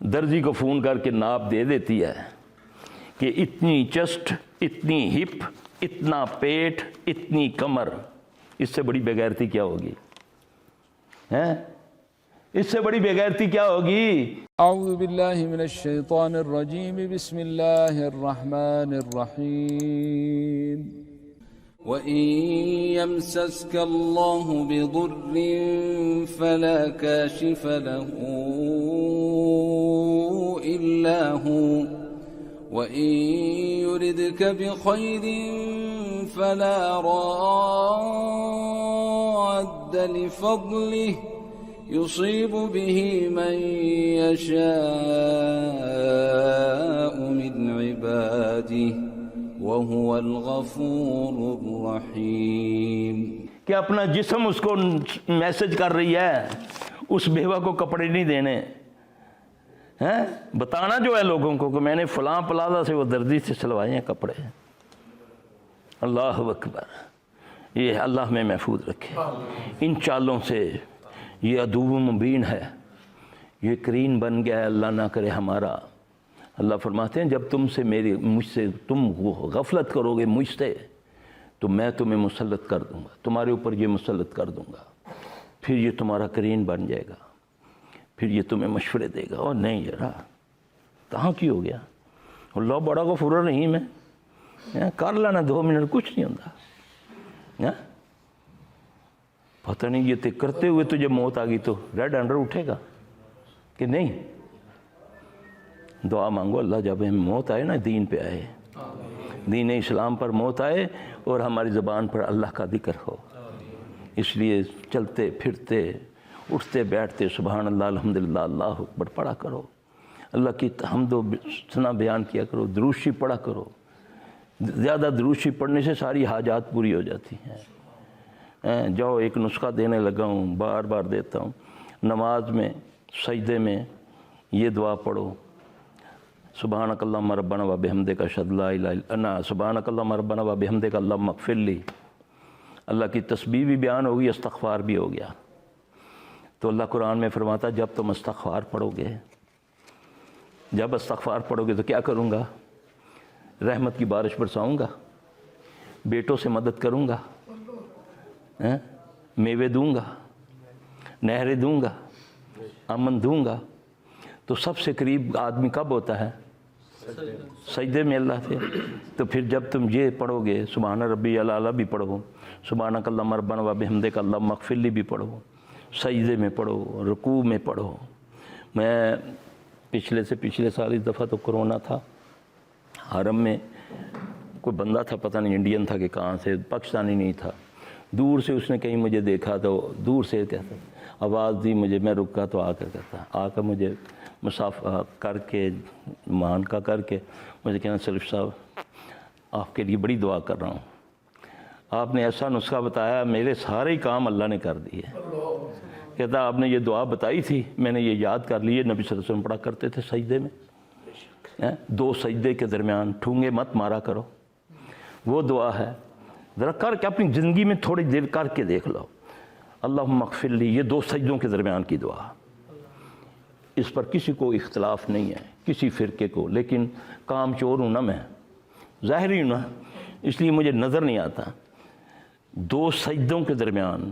درزی کو فون کر کے ناپ دے دیتی ہے کہ اتنی چسٹ، اتنی ہپ، اتنا پیٹ، اتنی کمر، اس سے بڑی بے غیرتی کیا ہوگی؟ اس سے بڑی بے غیرتی کیا ہوگی؟ اعوذ باللہ من الشیطان الرجیم، بسم اللہ الرحمن الرحیم۔ وَإِن يَمْسَسْكَ اللَّهُ بِضُرٍّ فَلَا كَاشِفَ لَهُ إِلَّا هُوَ وَإِن يُرِدْكَ بِخَيْرٍ فَلَا رَادَّ لِفَضْلِهِ يُصِيبُ بِهِ مَن يَشَاءُ مِنْ عِبَادِهِ وَهُوَ الْغَفُورُ الرَّحِيمُ۔ کہ اپنا جسم اس کو میسج کر رہی ہے، اس بیوہ کو کپڑے نہیں دینے، بتانا جو ہے لوگوں کو کہ میں نے فلاں پلازہ سے وہ دردی سے سلوائے ہیں کپڑے۔ اللہ اکبر، یہ اللہ میں محفوظ رکھے ان چالوں سے۔ یہ عدو مبین ہے، یہ کرین بن گیا ہے، اللہ نہ کرے ہمارا۔ اللہ فرماتے ہیں جب مجھ سے تم غفلت کرو گے مجھ سے تو میں تمہیں مسلط کر دوں گا، تمہارے اوپر یہ مسلط کر دوں گا، پھر یہ تمہارا کرین بن جائے گا، پھر یہ تمہیں مشورے دے گا۔ اور نہیں یار کہاں کی ہو گیا؟ اللہ بڑا غفور رحیم ہے، کر لینا 2 منٹ، کچھ نہیں ہوتا۔ پتہ نہیں یہ کرتے ہوئے تجھے موت آ گئی تو ریڈ انڈر اٹھے گا کہ نہیں؟ دعا مانگو اللہ جب ہمیں موت آئے نا دین پہ آئے، دین اسلام پر موت آئے اور ہماری زبان پر اللہ کا ذکر ہو۔ اس لیے چلتے پھرتے اٹھتے بیٹھتے سبحان اللہ الحمدللہ اللہ اکبر پڑھا کرو، اللہ کی حمد و ثنا بیان کیا کرو، دروشی پڑھا کرو۔ زیادہ دروشی پڑھنے سے ساری حاجات پوری ہو جاتی ہیں۔ جاؤ ایک نسخہ دینے لگا ہوں، بار بار دیتا ہوں، نماز میں سجدے میں یہ دعا پڑھو، سبحانک اللہم ربنا و بحمدک اشہد لا الہ الا انت، سبحانک اللہم ربنا و بحمدک اللہم اغفر لی۔ اللہ کی تسبیح بھی بیان ہوگی، استغفار بھی ہو گیا۔ تو اللہ قرآن میں فرماتا جب تم استغفار پڑھو گے، جب استغفار پڑھو گے تو کیا کروں گا؟ رحمت کی بارش برساؤں گا، بیٹوں سے مدد کروں گا، میوے دوں گا، نہریں دوں گا، امن دوں گا۔ تو سب سے قریب آدمی کب ہوتا ہے؟ سجدے میں اللہ سے۔ تو پھر جب تم یہ پڑھو گے سبحان ربی الاعلیٰ بھی پڑھو، سبحانک اللہم ربنا و بحمدک اللہم اغفر لی بھی پڑھو، سجدے میں پڑھو، رکوع میں پڑھو۔ میں پچھلے سال اس دفعہ تو کرونا تھا، حرم میں کوئی بندہ تھا، پتہ نہیں انڈین تھا کہ کہاں سے، پاکستانی نہیں تھا۔ دور سے اس نے کہیں مجھے دیکھا تو دور سے کہتا، آواز دی مجھے، میں رکا تو آ کر مجھے مسافہ کر کے مان کا کر کے مجھے کہنا سلف صاحب آپ کے لیے بڑی دعا کر رہا ہوں، آپ نے ایسا نسخہ بتایا میرے سارے کام اللہ نے کر دیے۔ کہتا آپ نے یہ دعا بتائی تھی میں نے یہ یاد کر لی ہے، نبی صلی اللہ علیہ وسلم پڑھا کرتے تھے سجدے میں، 2 سجدے کے درمیان ٹھونگے مت مارا کرو، وہ دعا ہے۔ ذرا کر کے اپنی زندگی میں تھوڑی دیر کر کے دیکھ لو، اللہم اغفر لی، یہ 2 سجدوں کے درمیان کی دعا۔ اس پر کسی کو اختلاف نہیں ہے، کسی فرقے کو، لیکن کام چور ہوں نا میں، ظاہری ہوں نا، اس لیے مجھے نظر نہیں آتا۔ 2 سجدوں کے درمیان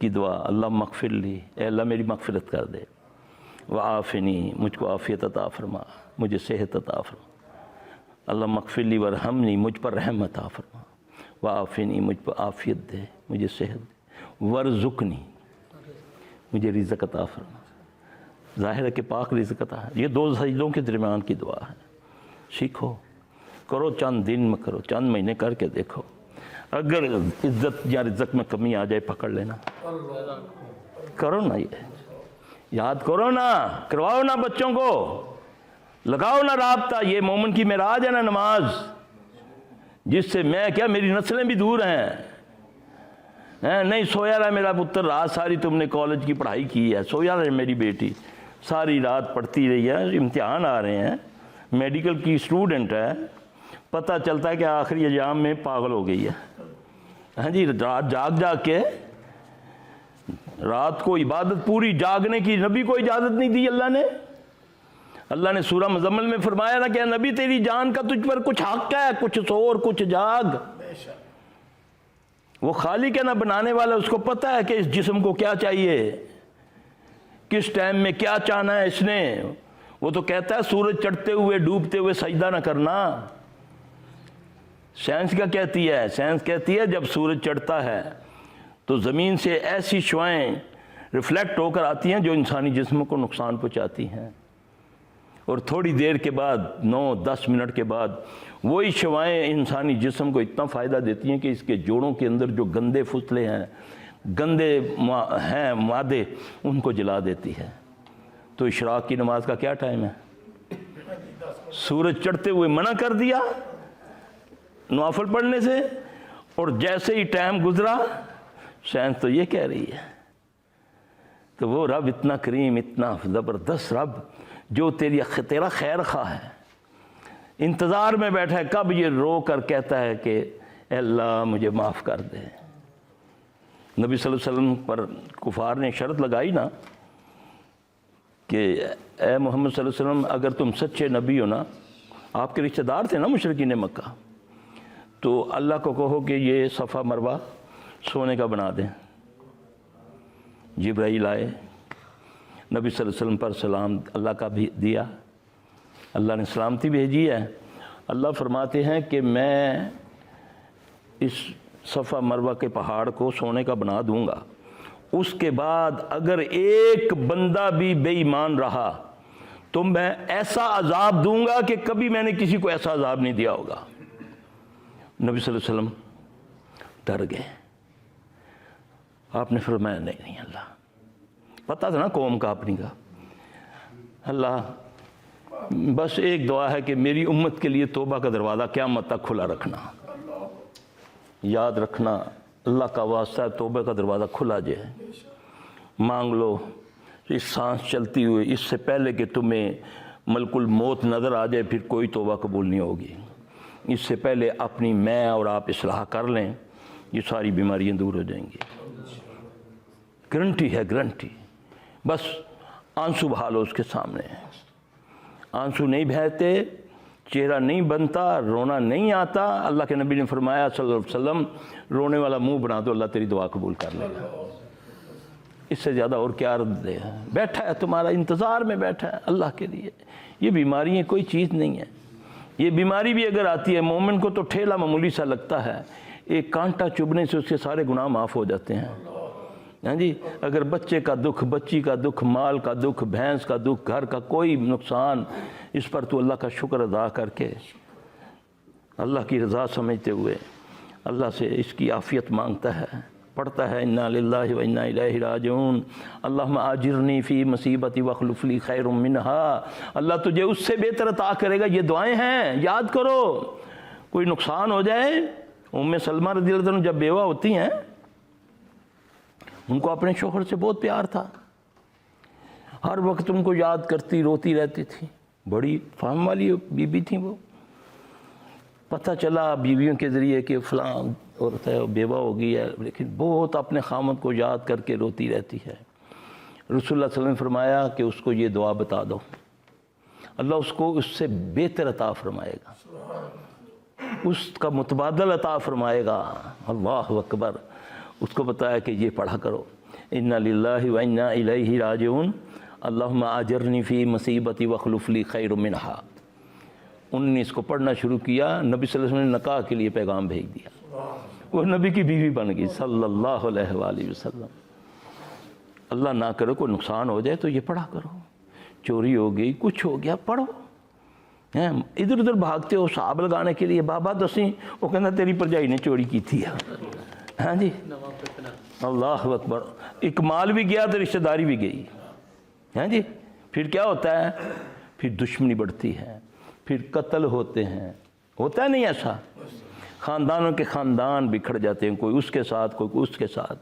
کی دعا، اللہم اغفر لی، اے اللہ میری مغفرت کر دے، وعافنی، مجھ کو عافیت عطا فرما، مجھے صحت عطا فرما، اللہم اغفر لی ورحمنی، مجھ پر رحم عطا فرما، وعافنی، مجھ پر عافیت دے، مجھے صحت دے، ورزقنی، مجھے رزق عطا فرما۔ ظاہر ہے کہ پاک رزق عطا ہے۔ یہ 2 سجدوں کے درمیان کی دعا ہے، سیکھو، کرو، چند دن میں کرو، چند مہینے کر کے دیکھو، اگر عزت یا رزق میں کمی آ جائے پکڑ لینا، کرو نا، یہ یاد کرو نا، کرواؤ نا بچوں کو، لگاؤ نا رابطہ۔ یہ مومن کی معراج ہے نا نماز، جس سے میں کیا میری نسلیں بھی دور ہیں۔ نہیں سویا رہا میرا پتر، رات ساری تم نے کالج کی پڑھائی کی ہے، سویا رہے میری بیٹی، ساری رات پڑھتی رہی ہے، امتحان آ رہے ہیں، میڈیکل کی اسٹوڈنٹ ہے، پتہ چلتا ہے کہ آخری ایام میں پاگل ہو گئی ہے۔ ہاں جی، رات جاگ کے، رات کو عبادت پوری جاگنے کی نبی کو اجازت نہیں دی اللہ نے، اللہ نے سورہ مزمل میں فرمایا نا کہ نبی تیری جان کا تجھ پر کچھ حق ہے، کچھ سور کچھ جاگ۔ وہ خالق ہے نا بنانے والا، اس کو پتہ ہے کہ اس جسم کو کیا چاہیے، کس ٹائم میں کیا چاہنا ہے اس نے۔ وہ تو کہتا ہے سورج چڑھتے ہوئے ڈوبتے ہوئے سجدہ نہ کرنا۔ سائنس کیا کہتی ہے؟ سائنس کہتی ہے جب سورج چڑھتا ہے تو زمین سے ایسی شعاعیں ریفلیکٹ ہو کر آتی ہیں جو انسانی جسم کو نقصان پہنچاتی ہیں، اور تھوڑی دیر کے بعد 9-10 منٹ کے بعد وہی شعاعیں انسانی جسم کو اتنا فائدہ دیتی ہیں کہ اس کے جوڑوں کے اندر جو گندے فضلے ہیں، گندے ہیں مادے، ان کو جلا دیتی ہے۔ تو اشراق کی نماز کا کیا ٹائم ہے؟ سورج چڑھتے ہوئے منع کر دیا نوافل پڑھنے سے، اور جیسے ہی ٹائم گزرا سائنس تو یہ کہہ رہی ہے۔ تو وہ رب اتنا کریم، اتنا زبردست رب جو تیرا خیر خواہ ہے، انتظار میں بیٹھا ہے کب یہ رو کر کہتا ہے کہ اے اللہ مجھے معاف کر دے۔ نبی صلی اللہ علیہ وسلم پر کفار نے شرط لگائی نا کہ اے محمد صلی اللہ علیہ وسلم اگر تم سچے نبی ہو نا، آپ کے رشتہ دار تھے نا مشرکین مکہ، تو اللہ کو کہو کہ یہ صفا مروہ سونے کا بنا دیں۔ جبرائیل آئے، نبی صلی اللہ علیہ وسلم پر سلام اللہ کا بھی دیا، اللہ نے سلامتی بھیجی ہے۔ اللہ فرماتے ہیں کہ میں اس صفا مروہ کے پہاڑ کو سونے کا بنا دوں گا، اس کے بعد اگر ایک بندہ بھی بے ایمان رہا تو میں ایسا عذاب دوں گا کہ کبھی میں نے کسی کو ایسا عذاب نہیں دیا ہوگا۔ نبی صلی اللہ علیہ وسلم ڈر گئے۔ آپ نے فرمایا نہیں اللہ، پتہ تھا نا قوم کا اپنی کا، اللہ بس ایک دعا ہے کہ میری امت کے لیے توبہ کا دروازہ قیامت تک کھلا رکھنا۔ یاد رکھنا اللہ کا واسطہ ہے، توبہ کا دروازہ کھلا جائے، مانگ لو اس سانس چلتی ہوئی، اس سے پہلے کہ تمہیں ملک الموت نظر آ جائے پھر کوئی توبہ قبول نہیں ہوگی۔ اس سے پہلے اپنی میں اور آپ اصلاح کر لیں، یہ ساری بیماریاں دور ہو جائیں گی، گارنٹی ہے، گارنٹی۔ بس آنسو بہا لو اس کے سامنے، آنسو نہیں بہتے، چہرہ نہیں بنتا، رونا نہیں آتا۔ اللہ کے نبی نے فرمایا صلی اللہ علیہ وسلم رونے والا منہ بنا دو، اللہ تیری دعا قبول کر لے گا۔ اس سے زیادہ اور کیا عرض دے؟ بیٹھا ہے تمہارا انتظار میں، بیٹھا ہے اللہ کے لیے۔ یہ بیماریاں کوئی چیز نہیں ہے۔ یہ بیماری بھی اگر آتی ہے مومن کو تو ٹھیلا معمولی سا لگتا ہے، ایک کانٹا چبھنے سے اس کے سارے گناہ معاف ہو جاتے ہیں۔ ہاں جی، اگر بچے کا دکھ، بچی کا دکھ، مال کا دکھ، بھینس کا دکھ، گھر کا کوئی نقصان، اس پر تو اللہ کا شکر ادا کر کے اللہ کی رضا سمجھتے ہوئے اللہ سے اس کی عافیت مانگتا ہے، پڑھتا ہے انا للہ و انا الیہ راجعون، اللہم آجرنی فی مصیبتی واخلف لی خیر منہا۔ اللہ تجھے اس سے بہتر عطا کرے گا۔ یہ دعائیں ہیں، یاد کرو۔ کوئی نقصان ہو جائے، ام سلمہ رضی اللہ عنہ جب بیوہ ہوتی ہیں، ان کو اپنے شوہر سے بہت پیار تھا، ہر وقت ان کو یاد کرتی روتی رہتی تھی، بڑی فہم والی بی بی تھیں وہ۔ پتہ چلا بیویوں کے ذریعے کہ فلاں عورت ہے بیوہ ہو گئی ہے، لیکن بہت اپنے خامد کو یاد کر کے روتی رہتی ہے۔ رسول اللہ صلی اللہ علیہ وسلم نے فرمایا کہ اس کو یہ دعا بتا دو، اللہ اس کو اس سے بہتر عطا فرمائے گا، اس کا متبادل عطا فرمائے گا۔ اللہ اکبر۔ اس کو بتایا کہ یہ پڑھا کرو انا للہ و انا الیہ راجعون، اللہم آجرنی فی مصیبتی واخلف لی خیر منہا۔ انہوں نے اس کو پڑھنا شروع کیا، نبی صلی اللہ علیہ وسلم نے نکاح کے لیے پیغام بھیج دیا، وہ نبی کی بیوی بن گئی صلی اللہ علیہ وآلہ وسلم۔ اللہ نہ کرے کوئی نقصان ہو جائے تو یہ پڑھا کرو، چوری ہو گئی، کچھ ہو گیا، پڑھو۔ ادھر ادھر بھاگتے ہو صحاب لگانے کے لیے، بابا دسیں، وہ کہنا تیری پرجائی نے چوری کی تھی۔ ہاں جی، اللہ اکبر۔ اکمال بھی گیا تو رشتہ داری بھی گئی۔ ہاں جی، پھر کیا ہوتا ہے؟ پھر دشمنی بڑھتی ہے، پھر قتل ہوتے ہیں، ہوتا ہے نہیں ایسا؟ خاندانوں کے خاندان بکھر جاتے ہیں، کوئی اس کے ساتھ، کوئی اس کے ساتھ۔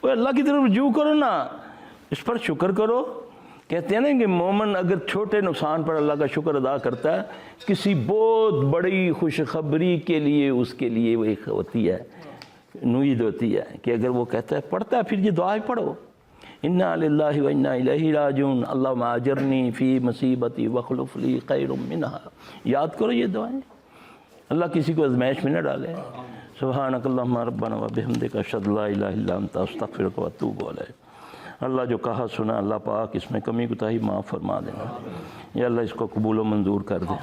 وہ اللہ کی طرف رجوع کرو نا، اس پر شکر کرو۔ کہتے ہیں نا کہ مومن اگر چھوٹے نقصان پر اللہ کا شکر ادا کرتا ہے، کسی بہت بڑی خوشخبری کے لیے اس کے لیے وہ ایک ہوتی ہے، نوید ہوتی ہے کہ اگر وہ کہتا ہے، پڑھتا ہے، پھر یہ دعائیں پڑھو، انا للہ و انا الیہ راجعون اللہم اجرنی فی مصیبتی واخلف لی خیر منہا. یاد کرو یہ دعائیں. اللہ کسی کو ازمائش میں نہ ڈالے. سبحانک اللہم ربنا و بحمدک اشہد لا الہ الا انت استغفرک و اتوب الیک. اللہ جو کہا سنا اللہ پاک اس میں کمی کوتاہی معاف فرما دینا. یا اللہ اس کو قبول و منظور کر دے.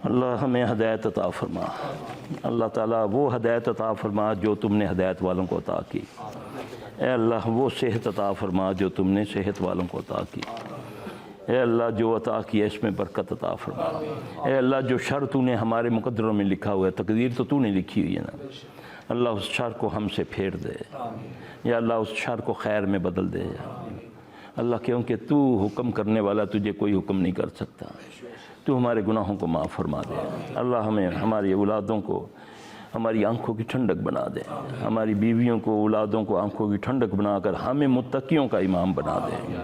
اللہ ہمیں ہدایت عطا فرما. اللہ تعالیٰ وہ ہدایت عطا فرما جو تم نے ہدایت والوں کو عطا کی. اے اللہ وہ صحت عطا فرما جو تم نے صحت والوں کو عطا کی. اے اللہ جو عطا کیا اس میں برکت عطا فرما. اے اللہ جو شر تو نے ہمارے مقدروں میں لکھا ہوا ہے، تقدیر تو نے لکھی ہوئی ہے نا، اللہ اس شر کو ہم سے پھیر دے. یا اللہ اس شر کو خیر میں بدل دے. اللہ کیونکہ تو حکم کرنے والا، تجھے کوئی حکم نہیں کر سکتا. تو ہمارے گناہوں کو معاف فرما دے. اللہ ہمیں ہماری اولادوں کو ہماری آنکھوں کی ٹھنڈک بنا دے. ہماری بیویوں کو اولادوں کو آنکھوں کی ٹھنڈک بنا کر ہمیں متقیوں کا امام بنا دے.